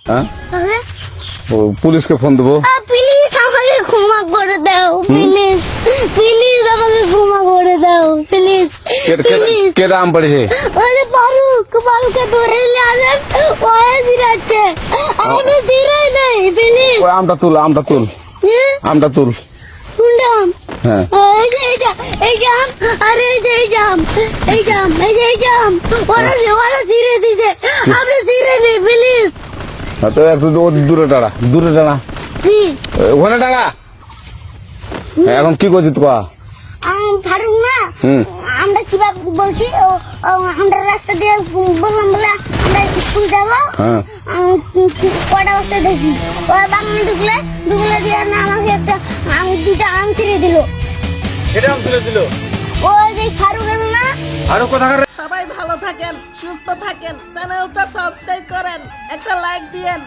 হ্যাঁ তাহলে ও পুলিশকে ফোন দেবো। প্লিজ আমাকে ক্ষমা করে দাও, প্লিজ প্লিজ আমাকে ক্ষমা করে দাও, প্লিজ প্লিজ। কে আম পড়েছে? ওরে ফারুককে ধরে নিয়ে আসেন, ওয়ে দিরাচ্ছে আমি দিরাই নাই, প্লিজ। ওই আমটা তুল আমটা তুল। কোনটা আম? হ্যাঁ এই জাম, আরে এই জাম ওরা ধীরে দিছে, আপনি ধীরে দিন প্লিজ। তো একটু দূরে টাড়া ওখানে টাড়া। এখন কি করছিস তো? ফারুক না, হুম আমরা কিভাবে বলছি, আমরা রাস্তা দিয়ে বললাম বলে আমরা স্কুল যাবো। হ্যাঁ কটা বস্তা দেখি ওই বাগানে ঢুকলে দিয়ে না আমাকে একটা দুটা আম ছিঁড়ে দিল। এটা আম তুলে দিল। ওই যে ফারুক এলো না। আরো কোথাকার? সবাই ভালো থাকেন, সুস্থ থাকেন, চ্যানেলটা সাবস্ক্রাইব করেন, একটা লাইক দিয়েন।